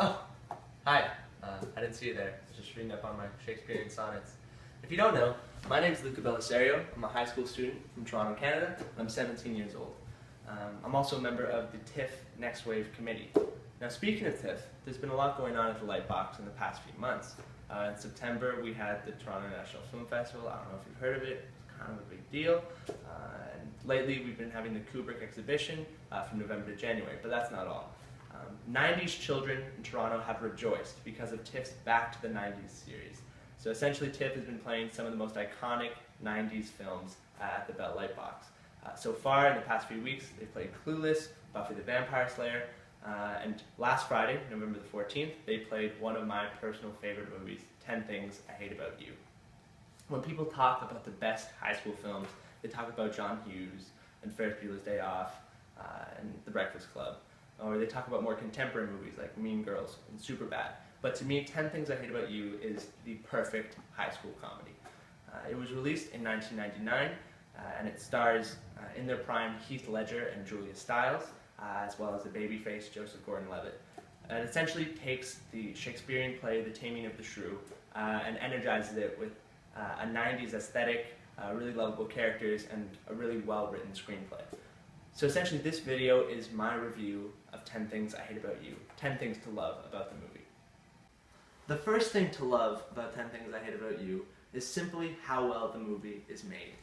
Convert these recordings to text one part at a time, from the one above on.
Oh, hi. I didn't see you there. I was just reading up on my Shakespearean sonnets. If you don't know, my name is Luca Bellisario. I'm a high school student from Toronto, Canada, and I'm 17 years old. I'm also a member of the TIFF Next Wave Committee. Now, speaking of TIFF, there's been a lot going on at the Lightbox in the past few months. In September, we had the Toronto National Film Festival. I don't know if you've heard of it. It's kind of a big deal. And lately, we've been having the Kubrick exhibition from November to January, but that's not all. 90s children in Toronto have rejoiced because of TIFF's Back to the 90s series. So essentially, TIFF has been playing some of the most iconic 90s films at the Bell Lightbox. So far, in the past few weeks, they've played Clueless, Buffy the Vampire Slayer, and last Friday, November the 14th, they played one of my personal favorite movies, 10 Things I Hate About You. When people talk about the best high school films, they talk about John Hughes and Ferris Bueller's Day Off and The Breakfast Club. Or they talk about more contemporary movies like Mean Girls and Superbad. But to me, 10 Things I Hate About You is the perfect high school comedy. It was released in 1999, and it stars, in their prime, Heath Ledger and Julia Stiles, as well as the babyface Joseph Gordon-Levitt. It essentially takes the Shakespearean play, The Taming of the Shrew, and energizes it with a 90s aesthetic, really lovable characters, and a really well-written screenplay. So essentially, this video is my review of 10 Things I Hate About You, 10 things to love about the movie. The first thing to love about 10 Things I Hate About You is simply how well the movie is made.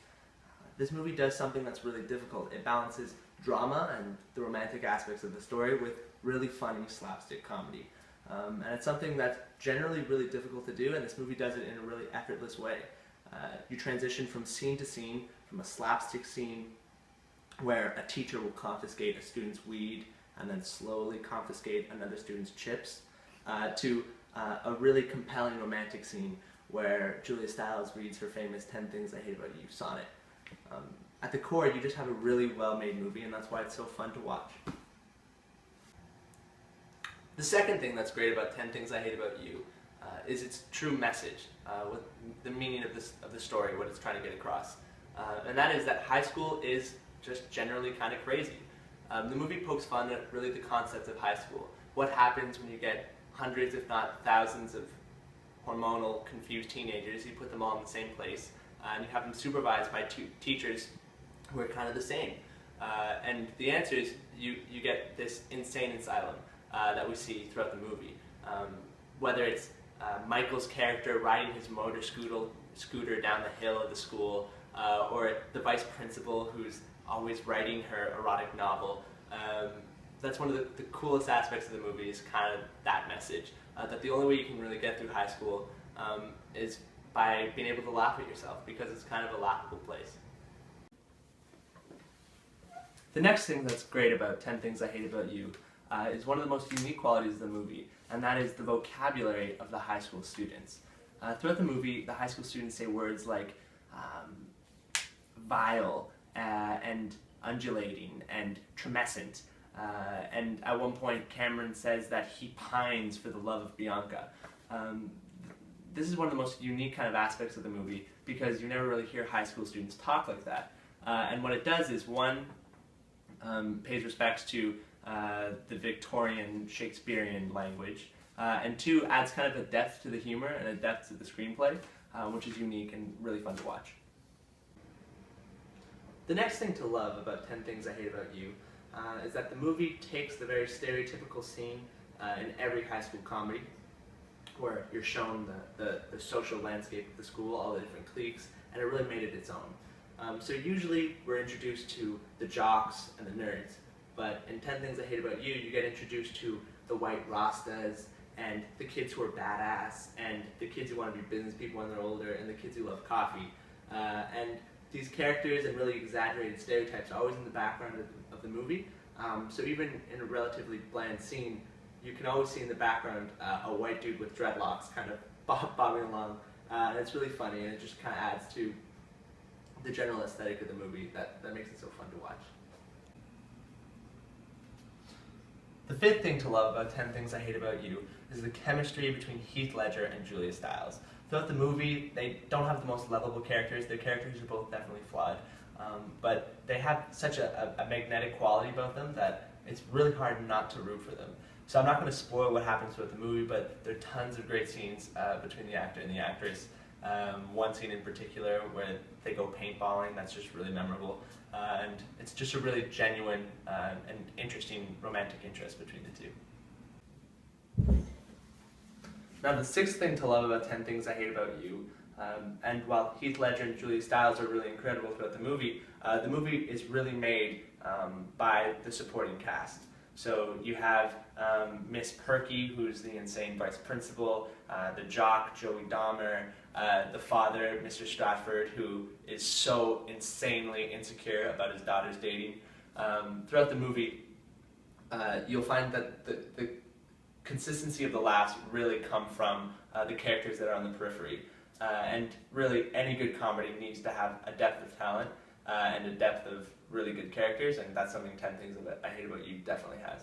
This movie does something that's really difficult. It balances drama and the romantic aspects of the story with really funny slapstick comedy. And it's something that's generally really difficult to do, and this movie does it in a really effortless way. You transition from scene to scene, from a slapstick scene where a teacher will confiscate a student's weed and then slowly confiscate another student's chips, to a really compelling romantic scene where Julia Stiles reads her famous 10 Things I Hate About You sonnet. At the core, you just have a really well-made movie, and that's why it's so fun to watch. The second thing that's great about 10 Things I Hate About You is its true message, with the meaning of the story, what it's trying to get across. And that is that high school is just generally kind of crazy. The movie pokes fun at really the concept of high school. What happens when you get hundreds, if not thousands, of hormonal, confused teenagers, you put them all in the same place, and you have them supervised by two teachers who are kind of the same. And the answer is you get this insane asylum that we see throughout the movie. Whether it's Michael's character riding his motor scooter down the hill of the school, or the vice principal who's always writing her erotic novel. That's one of the coolest aspects of the movie, is kind of that message, that the only way you can really get through high school is by being able to laugh at yourself, because it's kind of a laughable place. The next thing that's great about 10 Things I Hate About You is one of the most unique qualities of the movie, and that is the vocabulary of the high school students. Throughout the movie, the high school students say words like vile, and undulating, and tremescent. And at one point, Cameron says that he pines for the love of Bianca. This is one of the most unique kind of aspects of the movie, because you never really hear high school students talk like that. And what it does is, one, pays respects to the Victorian Shakespearean language, and two, adds kind of a depth to the humor and a depth to the screenplay, which is unique and really fun to watch. The next thing to love about 10 Things I Hate About You is that the movie takes the very stereotypical scene in every high school comedy, where you're shown the social landscape of the school, all the different cliques, and it really made it its own. So usually we're introduced to the jocks and the nerds, but in 10 Things I Hate About You, you get introduced to the white Rastas, and the kids who are badass, and the kids who want to be business people when they're older, and the kids who love coffee. And these characters and really exaggerated stereotypes are always in the background of the movie. So even in a relatively bland scene, you can always see in the background a white dude with dreadlocks kind of bobbing along. And it's really funny, and it just kind of adds to the general aesthetic of the movie that makes it so fun to watch. The fifth thing to love about 10 Things I Hate About You is the chemistry between Heath Ledger and Julia Stiles. Throughout the movie, they don't have the most lovable characters. Their characters are both definitely flawed, but they have such a magnetic quality about them that it's really hard not to root for them. So I'm not going to spoil what happens throughout the movie, but there are tons of great scenes between the actor and the actress. One scene in particular where they go paintballing, that's just really memorable. And it's just a really genuine and interesting romantic interest between the two. Now the sixth thing to love about 10 Things I Hate About You, and while Heath Ledger and Julia Stiles are really incredible throughout the movie is really made by the supporting cast. So you have Miss Perky, who's the insane vice principal, the jock, Joey Dahmer, the father, Mr. Stratford, who is so insanely insecure about his daughter's dating. Throughout the movie, you'll find that the consistency of the laughs really come from the characters that are on the periphery. And really, any good comedy needs to have a depth of talent and a depth of really good characters, and that's something 10 Things I Hate About You definitely has.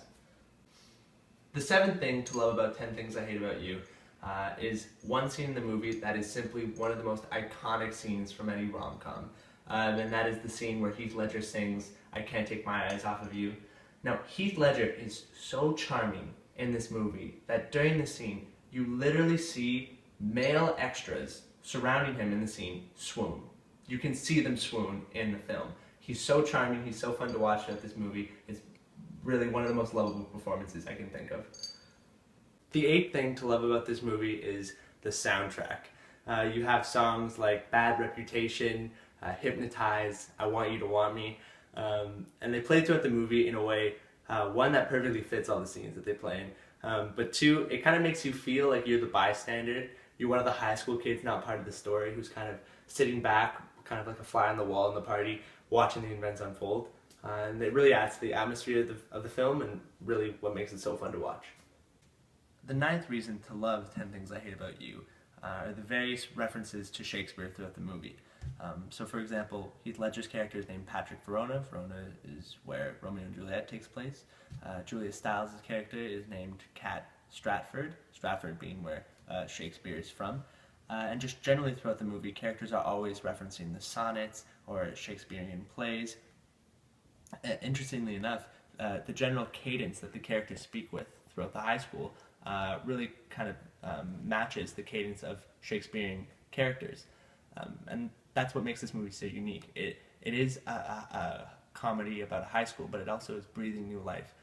The seventh thing to love about 10 Things I Hate About You is one scene in the movie that is simply one of the most iconic scenes from any rom-com. And that is the scene where Heath Ledger sings, "I Can't Take My Eyes Off of You." Now, Heath Ledger is so charming in this movie that during the scene, you literally see male extras surrounding him in the scene swoon. You can see them swoon in the film. He's so charming, he's so fun to watch throughout this movie. It's really one of the most lovable performances I can think of. The eighth thing to love about this movie is the soundtrack. You have songs like Bad Reputation, Hypnotize, I Want You to Want Me, and they play throughout the movie in a way, one, that perfectly fits all the scenes that they play in, but two, it kind of makes you feel like you're the bystander. You're one of the high school kids, not part of the story, who's kind of sitting back, kind of like a fly on the wall in the party, watching the events unfold. And it really adds to the atmosphere of the film and really what makes it so fun to watch. The ninth reason to love 10 Things I Hate About You are the various references to Shakespeare throughout the movie. So for example, Heath Ledger's character is named Patrick Verona. Verona is where Romeo and Juliet takes place. Julia Stiles' character is named Cat Stratford, Stratford being where Shakespeare is from. And just generally throughout the movie, characters are always referencing the sonnets or Shakespearean plays. Interestingly enough, the general cadence that the characters speak with throughout the high school really kind of matches the cadence of Shakespearean characters. And that's what makes this movie so unique. It is a comedy about high school, but it also is breathing new life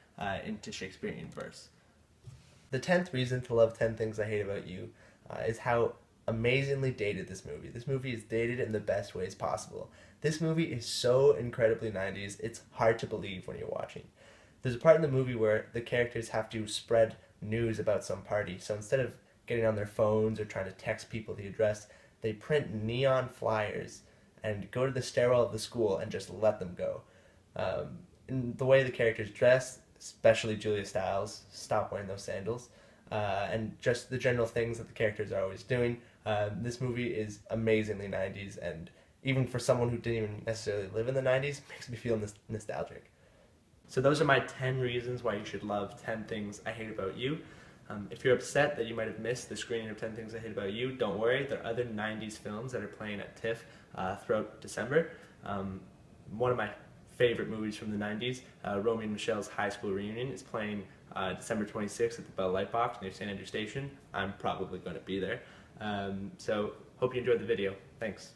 into Shakespearean verse. The 10th reason to love 10 Things I Hate About You is how amazingly dated this movie. This movie is dated in the best ways possible. This movie is so incredibly 90s, it's hard to believe when you're watching. There's a part in the movie where the characters have to spread news about some party, so instead of getting on their phones or trying to text people the address, they print neon flyers and go to the stairwell of the school and just let them go. In the way the characters dress, especially Julia Stiles, stop wearing those sandals, and just the general things that the characters are always doing. This movie is amazingly 90s, and even for someone who didn't even necessarily live in the 90s, makes me feel nostalgic. So those are my 10 reasons why you should love 10 Things I Hate About You. If you're upset that you might have missed the screening of 10 Things I Hate About You, don't worry, there are other 90s films that are playing at TIFF throughout December. One of my favorite movies from the 90s, Romeo and Michelle's High School Reunion, is playing December 26th at the Bell Lightbox near St. Andrews Station. I'm probably going to be there. So hope you enjoyed the video. Thanks.